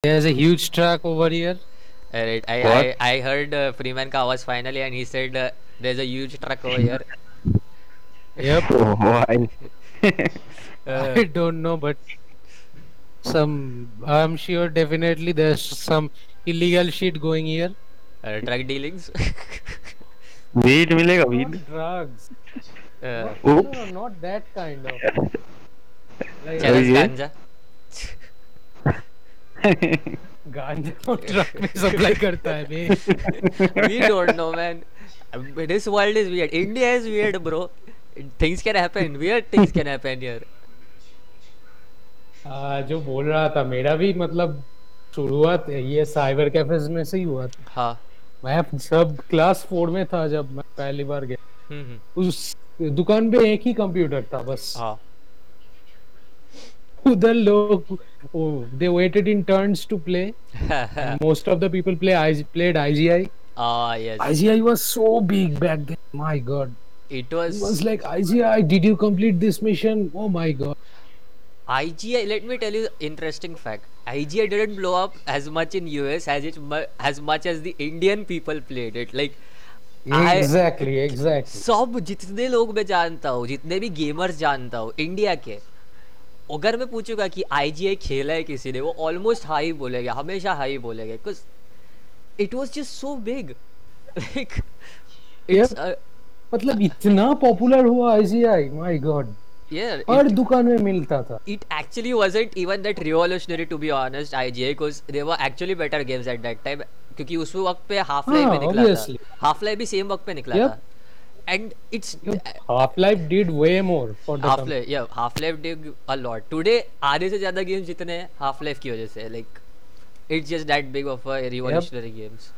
There's a huge truck over here. Alright, What? I heard Freeman ka आवाज finally, and he said there's a huge truck over here. Yep. Oh, why? Uh, I don't know, but I'm sure definitely there's some illegal shit going here. drug dealings. Weed मिलेगा weed? Not drugs. uh, No, Oops. not that kind of. Like चरस ये? गांजा. गांजा और truck में supply करता है बे. We don't know, man. This world is weird. India is weird, bro. Things can happen. Weird things can happen here. जो बोल रहा था मेरा भी मतलब शुरुआत ये साइबर कैफेज में से ही हुआ था. हाँ. मैं सब क्लास 4 में था जब मैं पहली बार गया. हम्म. उस दुकान पे एक ही कंप्यूटर था बस. हाँ. उधर लोग they waited in turns to play. And most of the people played IGI. Yes. IGI was so big back then. My God. It It was was like IGI. Did you complete this mission? Oh my God. IGI. Let me tell you interesting fact. IGI didn't blow up as much in US as much as the Indian people played it. Like Exactly. सब जितने लोग मैं जानता हूँ, जितने भी gamers जानता हूँ इंडिया के, अगर मैं पूछूंगा कि IGI खेला है किसी ने, वो ऑलमोस्ट हाई बोलेगा, हमेशा हाई बोलेगा, because it was just so big. Like it's मतलब इतना पॉपुलर हुआ IGI. My God. हर दुकान में मिलता था. it actually wasn't even that revolutionary, to be honest, IGI, because there were actually better games at that time. क्योंकि उस वक्त पे हाफ लाइफ भी निकला obviously. था. हाफ लाइफ भी सेम वक्त पे निकला Yep. था. And it's Half-Life did way more for the half life, yeah, half life did a lot. Today आधे से ज्यादा गेम्स जितने हैं हाफ लाइफ की वजह से, like it's just that big of a revolutionary games.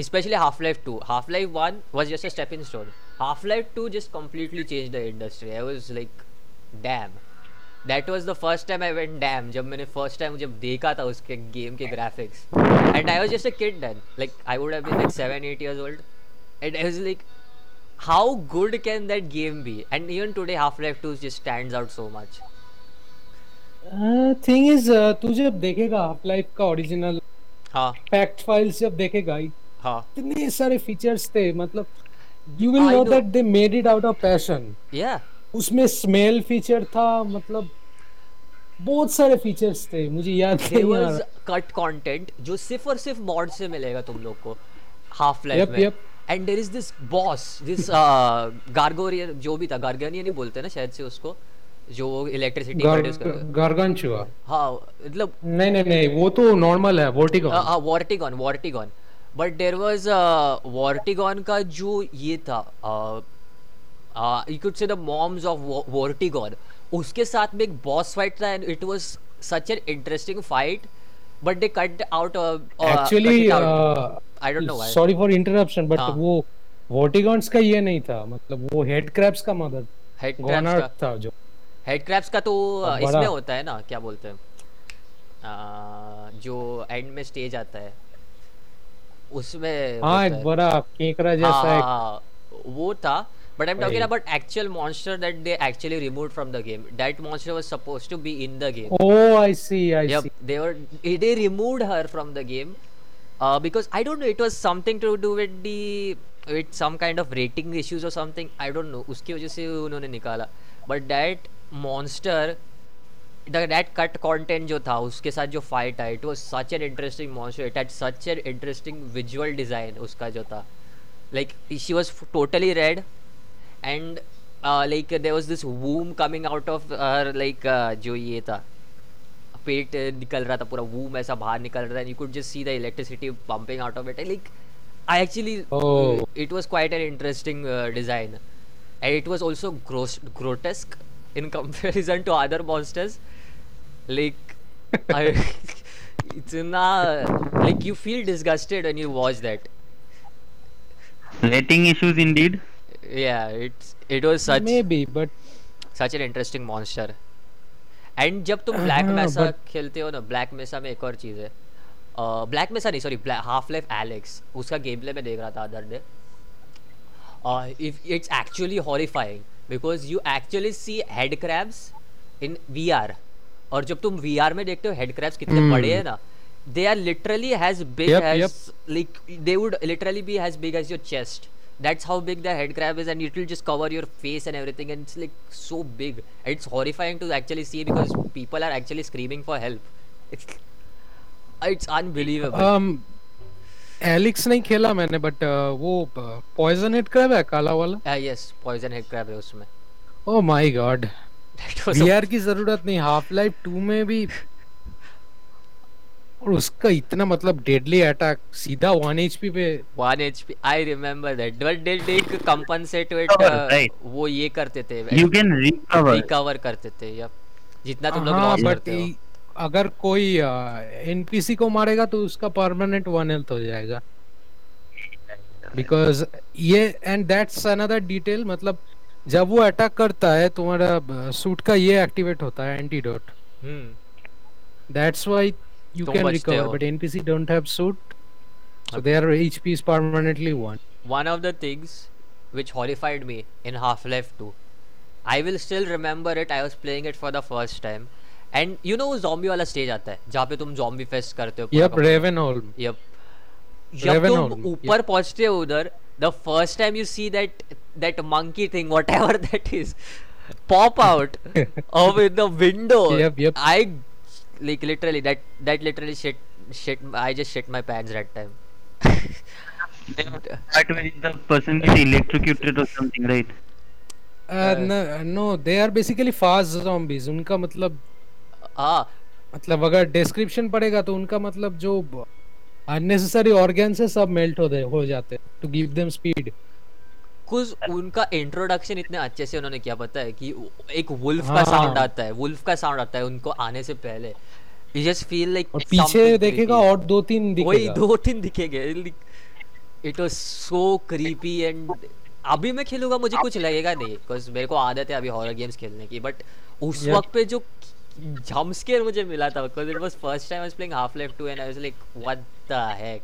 Especially Half-Life 2. Half-Life 1 was just a stepping stone. Half-Life 2 just completely changed the industry. I was like, damn. That was the first time I went damn. जब मैंने first time जब देखा था उसके game के graphics. And I was just a kid then. Like I would have been like 7-8 years old. And I was like, how good can that game be? And even today Half-Life 2 just stands out so much. Thing is तू जब देखेगा Half-Life का original हाँ fact files जब देखेगा हाँ. इतने सारे फीचर्स थे. मतलब you will I know know. That they made it out of passion. Yeah. उसमें स्मेल फीचर था. मतलब बहुत सारे फीचर्स थे. मुझे याद There नहीं आ was रहा. cut content जो सिर्फ और सिर्फ मॉड से मिलेगा तुम लोग को हाफ लाइफ Yep, में. yep. And there is this boss, this गार्गोरियन जो भी था, गार्गोनियन ही बोलते हैं ना शायद से उसको, जो इलेक्ट्रिसिटी प्रोड्यूस कर. गार्गंचुआ. हाँ मतलब नहीं वो तो नॉर्मल है. Vortigaunt. Vortigaunt. But there was Vortigaunt का जो ये था, you could say the moms of Vortigaunt, उसके साथ में एक बॉस फाइट था. And it was such an interesting fight, but they cut out. Actually I don't know why. Sorry for interruption but हाँ. वो वोर्टिगन्स का ये नहीं था. मतलब वो हेड क्रैब्स का मदर हेड गोनार्ड क्रैप्स था जो. हेड क्रैप्स का तो बड़ा. इसमें होता है ना, क्या बोलते हैं, जो एंड में स्टेज आता है उसमें हाँ होता एक है. बड़ा केकड़ा जैसा एक. हाँ, वो था. But I'm talking Right. about actual monster that they actually removed from the game. That monster was supposed to be in the game. Oh, I see. Yep, they removed her from the game because I don't know, it was something to do with some kind of rating issues or something. I don't know. उसकी वजह से उन्होंने निकाला. But that monster, that cut content जो था उसके साथ जो fight था, it was such an interesting monster. It had such an interesting visual design उसका जो था. Like she was totally red. And like there was this womb coming out of her, like जो ये था पेट निकल रहा था पूरा, womb ऐसा बाहर निकल रहा था. And you could just see the electricity pumping out of it. Like I actually it was quite an interesting design. And it was also grotesque in comparison to other monsters. Like it's like you feel disgusted when you watch that. Rating issues indeed. Yeah, it was maybe but such an interesting monster. And जब तुम black मेसा खेलते हो ना, black मेसा में एक और चीज़ है. Black मेसा नहीं, सॉरी, हाफ लाइफ एलेक्स, उसका गेम प्ले में देख रहा था other day. If it's actually horrifying because you actually see head crabs in VR. और जब तुम वीआर में देखते हो हेड क्रैब्स कितने बड़े हैं ना, they are literally as big Yep, as yep. like they would literally be as big as your chest. That's how big the head crab is, and it will just cover your face and everything, and it's like so big. It's horrifying to actually see because people are actually screaming for help. It's unbelievable. एलिक्स नहीं खेला मैंने, but वो poison head crab है काला वाला. Yes, poison head crab है उसमें. Oh my God, That was VR की जरूरत नहीं. हाफ लाइफ 2 में भी, और उसका इतना मतलब डेडली अटैक सीधा 1 एचपी पे. 1 HP. I remember that. But they did compensate with Right. वो ये करते थे. You can recover. Recover करते थे. या जितना तुम लोग हाँ लॉस बट करते हो. अगर कोई एनपीसी को मारेगा तो उसका परमानेंट 1 हेल्थ हो जाएगा. बिकॉज ये एंड दैट्स अनदर डिटेल, मतलब जब वो अटैक करता है तुम्हारा सूट का ये एक्टिवेट होता है एंटीडोट. दैट्स व्हाई you तुम can बचते recover, हो. but NPC don't have suit, so their HP is permanently 1. One of the things which horrified me in Half-Life 2, I will still remember it. I was playing it for the first time, and you know वो zombie वाला stage आता है जहाँ पे तुम zombie fest करते हो. Yep, Ravenholm. Yep. जब Ravenholm, तुम ऊपर पहुँचते हो उधर, the first time you see that monkey thing, whatever that is, pop out of in the window. Yep. I like literally that literally shit I just shit my pants that time. That way the person gets electrocuted or something, right? No, they are basically fast zombies. उनका मतलब हाँ मतलब अगर description पढ़ेगा तो उनका मतलब जो अननेसेसरी ऑर्गन्स है सब मेल्ट हो जाते हैं टू गिव देम स्पीड. कुछ उनका इंट्रोडक्शन इतने अच्छे से उन्होंने किया, पता है कि एक वुल्फ का हाँ. साउंड आता है, वुल्फ का साउंड आता है उनको आने से पहले. यू जस्ट फील लाइक और पीछे देखेगा और 2-3 वही दिखेगा. 2-3 दिखेंगे. It was so creepy. And अभी मैं खेलूंगा मुझे कुछ लगेगा नहीं बिकॉज मेरे को आदत है अभी हॉरर गेम्स खेलने की, बट उस Yep. वक्त पे जो जंप स्केयर मुझे मिला था because it was first time I was playing half life 2 and I was like what the heck.